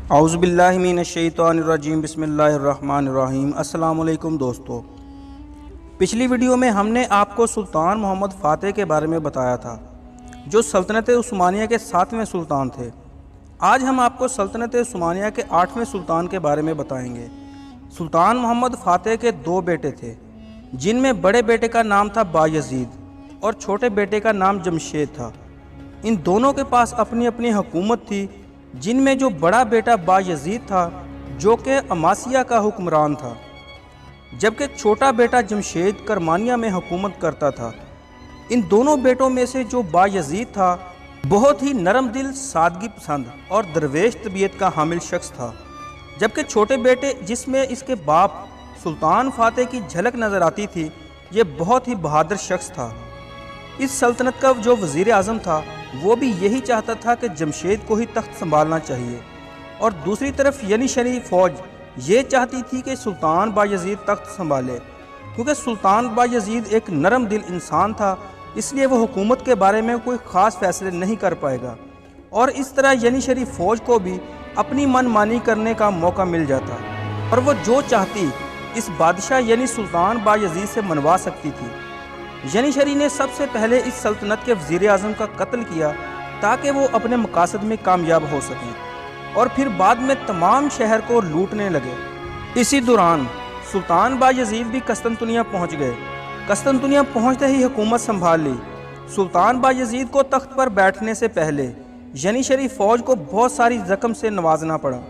औज़ुबिल्लाहि मिनश्शैतानिर्रजीम बिस्मिल्लाहिर्रहमानिर्रहीम। अस्सलाम वालेकुम दोस्तों, पिछली वीडियो में हमने आपको सुल्तान मोहम्मद फ़ातेह के बारे में बताया था, जो सल्तनत उस्मानिया के 7वें सुल्तान थे। आज हम आपको सल्तनत उस्मानिया के 8वें सुल्तान के बारे में बताएंगे। सुल्तान मोहम्मद फ़ातेह के 2 बेटे थे, जिनमें बड़े बेटे का नाम था बायज़ीद और छोटे बेटे का नाम जमशेद था। इन दोनों के पास अपनी अपनी हुकूमत थी, जिनमें जो बड़ा बेटा बायज़ीद था जो कि अमासिया का हुक्मरान था, जबकि छोटा बेटा जमशेद करमानिया में हुकूमत करता था। इन दोनों बेटों में से जो बायज़ीद था बहुत ही नरम दिल, सादगी पसंद और दरवेश तबीयत का हामिल शख्स था, जबकि छोटे बेटे जिसमें इसके बाप सुल्तान फ़ातेह की झलक नज़र आती थी, ये बहुत ही बहादुर शख्स था। इस सल्तनत का जो वज़ीर आज़म था वो भी यही चाहता था कि जमशेद को ही तख्त संभालना चाहिए, और दूसरी तरफ यानी शरी फ़ौज ये चाहती थी कि सुल्तान बायज़ीद तख्त संभाले। क्योंकि सुल्तान बायज़ीद एक नरम दिल इंसान था, इसलिए वो हुकूमत के बारे में कोई ख़ास फैसले नहीं कर पाएगा, और इस तरह यानी शरी फ़ौज को भी अपनी मनमानी करने का मौका मिल जाता, और वो जो चाहती इस बादशाह यानी सुल्तान बायज़ीद से मनवा सकती थी। यानीशरी ने सबसे पहले इस सल्तनत के वज़ीर आज़म का कत्ल किया ताकि वो अपने मकासद में कामयाब हो सकें, और फिर बाद में तमाम शहर को लूटने लगे। इसी दौरान सुल्तान बायज़ीद भी कस्तंतुनिया पहुंच गए। कस्तंतुनिया पहुंचते ही हुकूमत संभाल ली। सुल्तान बायज़ीद को तख्त पर बैठने से पहले यानीशरी फ़ौज को बहुत सारी रकम से नवाजना पड़ा।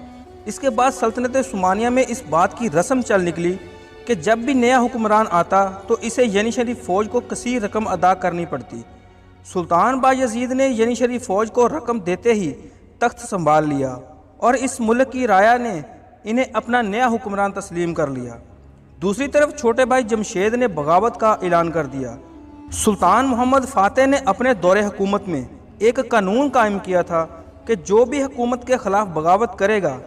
इसके बाद सल्तनत उस्मानिया में इस बात की रस्म चल निकली कि जब भी नया हुक्मरान आता तो इसे यानीशरी फ़ौज को कसीर रकम अदा करनी पड़ती। सुल्तान बायज़ीद ने यानीशरी फ़ौज को रकम देते ही तख्त संभाल लिया, और इस मुल्क की राया ने इन्हें अपना नया हुक्मरान तस्लीम कर लिया। दूसरी तरफ छोटे भाई जमशेद ने बगावत का ऐलान कर दिया। सुल्तान मोहम्मद फ़ातेह ने अपने दौरे हुकूमत में एक कानून कायम किया था कि जो भी हुकूमत के ख़िलाफ़ बगावत करेगा,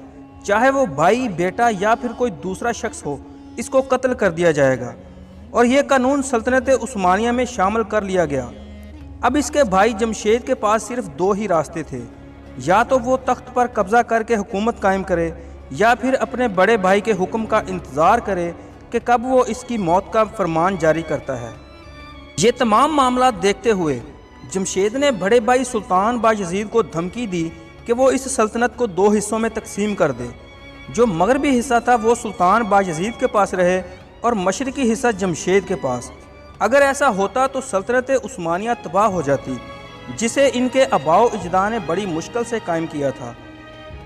चाहे वो भाई, बेटा या फिर कोई दूसरा शख्स हो, इसको कत्ल कर दिया जाएगा। और यह कानून सल्तनत उस्मानिया में शामिल कर लिया गया। अब इसके भाई जमशेद के पास सिर्फ 2 ही रास्ते थे, या तो वो तख्त पर कब्ज़ा करके हुकूमत कायम करे, या फिर अपने बड़े भाई के हुक्म का इंतज़ार करे कि कब वो इसकी मौत का फरमान जारी करता है। ये तमाम मामला देखते हुए जमशेद ने बड़े भाई सुल्तान बायज़ीद को धमकी दी कि वो इस सल्तनत को 2 हिस्सों में तकसीम कर दे। जो मगरबी हिस्सा था वो सुल्तान बायज़ीद के पास रहे और मशरक़ी हिस्सा जमशेद के पास। अगर ऐसा होता तो सल्तनत उस्मानिया तबाह हो जाती, जिसे इनके आबाओ अजदाद ने बड़ी मुश्किल से कायम किया था।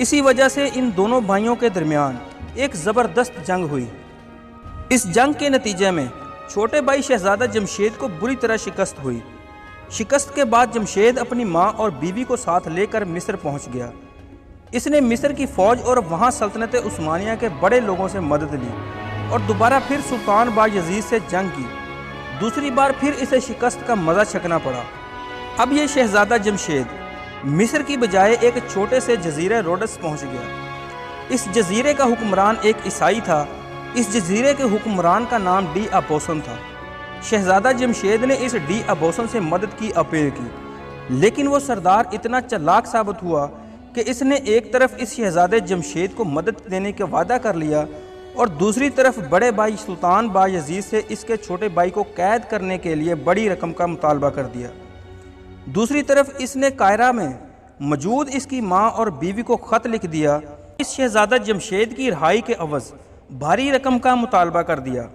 इसी वजह से इन दोनों भाइयों के दरमियान एक ज़बरदस्त जंग हुई। इस जंग के नतीजे में छोटे भाई शहज़ादा जमशेद को बुरी तरह शिकस्त हुई। शिकस्त के बाद जमशेद अपनी माँ और बीवी को साथ लेकर मिस्र पहुँच गया। इसने मिस्र की फ़ौज और वहाँ सल्तनत उस्मानिया के बड़े लोगों से मदद ली, और दोबारा फिर सुल्तान बायज़ीद से जंग की। दूसरी बार फिर इसे शिकस्त का मज़ा चखना पड़ा। अब ये शहज़ादा जमशेद मिस्र की बजाय एक छोटे से जजीरे रोडस पहुँच गया। इस जजीरे का हुक्मरान एक ईसाई था। इस जजीरे के हुक्मरान का नाम डी अबोसन था। शहज़ादा जमशेद ने इस डी अबोसन से मदद की अपील की, लेकिन वो सरदार इतना चालाक साबित हुआ कि इसने एक तरफ इस शहज़ादे जमशेद को मदद देने का वादा कर लिया, और दूसरी तरफ बड़े भाई सुल्तान बायज़ीद से इसके छोटे भाई को कैद करने के लिए बड़ी रकम का मुतालबा कर दिया। दूसरी तरफ इसने कायरा में मौजूद इसकी माँ और बीवी को ख़त लिख दिया। इस शहज़ादा जमशेद की रिहाई के अवज़ भारी रकम का मुतालबा कर दिया।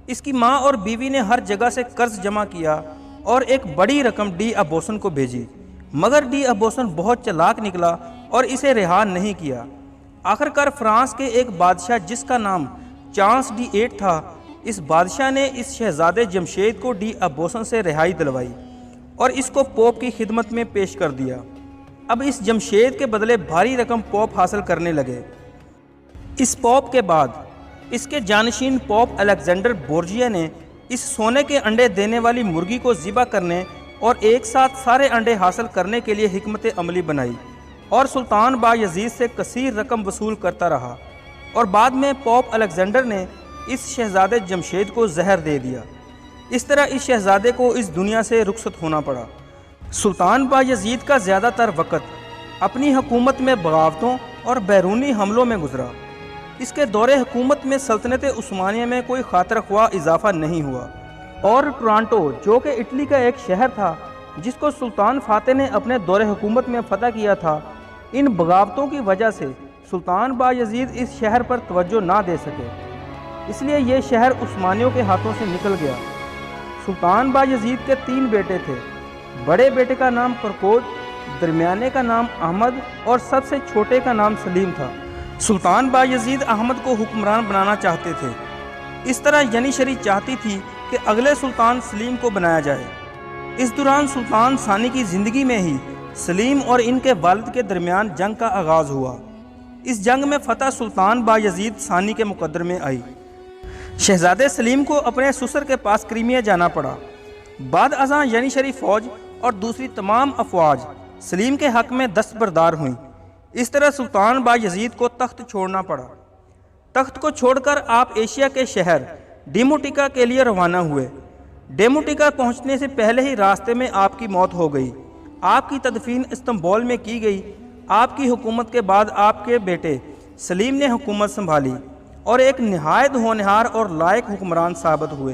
इसकी माँ और बीवी ने हर जगह से कर्ज जमा किया और एक बड़ी रकम डी अबोसन को भेजी, मगर डी अबोसन बहुत चालाक निकला और इसे रिहा नहीं किया। आखिरकार फ्रांस के एक बादशाह जिसका नाम चांस डी 8 था, इस बादशाह ने इस शहज़ादे जमशेद को डी अबोसन से रिहाई दिलवाई और इसको पोप की खिदमत में पेश कर दिया। अब इस जमशेद के बदले भारी रकम पोप हासिल करने लगे। इस पोप के बाद इसके जानशीन पोप अलेक्जेंडर बोर्जिया ने इस सोने के अंडे देने वाली मुर्गी को ज़िबा करने और एक साथ सारे अंडे हासिल करने के लिए हिकमत अमली बनाई, और सुल्तान बायज़ीद से कसीर रकम वसूल करता रहा, और बाद में पोप अलेक्जेंडर ने इस शहज़ादे जमशेद को जहर दे दिया। इस तरह इस शहज़ादे को इस दुनिया से रुखसत होना पड़ा। सुल्तान बायज़ीद का ज़्यादातर वक़्त अपनी हुकूमत में बगावतों और बैरूनी हमलों में गुजरा। इसके दौरे हुकूमत में सल्तनत उस्मानिया में कोई खातिर ख्वाह इजाफा नहीं हुआ और टोरंटो, जो कि इटली का एक शहर था जिसको सुल्तान फातेह ने अपने दौरे हुकूमत में फ़तह किया था, इन बगावतों की वजह से सुल्तान बायजीद इस शहर पर तवज्जो ना दे सके, इसलिए ये शहर उस्मानियों के हाथों से निकल गया। सुल्तान बायजीद के 3 बेटे थे। बड़े बेटे का नाम करकोज, दरमियाने का नाम अहमद और सबसे छोटे का नाम सलीम था। सुल्तान बायजीद अहमद को हुक्मरान बनाना चाहते थे। इस तरह यनीशरी चाहती थी कि अगले सुल्तान सलीम को बनाया जाए। इस दौरान सुल्तान सानी की ज़िंदगी में ही सलीम और इनके वालिद के दरमियान जंग का आगाज़ हुआ। इस जंग में फ़तह सुल्तान बायजीद सानी के मुकद्दर में आई। शहजादे सलीम को अपने ससुर के पास क्रीमिया जाना पड़ा। बाद अज़ां यनीशरी फ़ौज और दूसरी तमाम अफवाज सलीम के हक़ में दस्तबरदार हुई। इस तरह सुल्तान बायजीद को तख्त छोड़ना पड़ा। तख्त को छोड़कर आप एशिया के शहर डेमोटिका के लिए रवाना हुए। डेमोटिका पहुंचने से पहले ही रास्ते में आपकी मौत हो गई। आपकी तदफीन इस्तांबुल में की गई। आपकी हुकूमत के बाद आपके बेटे सलीम ने हुकूमत संभाली और एक निहायत होनहार और लायक हुक्मरान साबित हुए।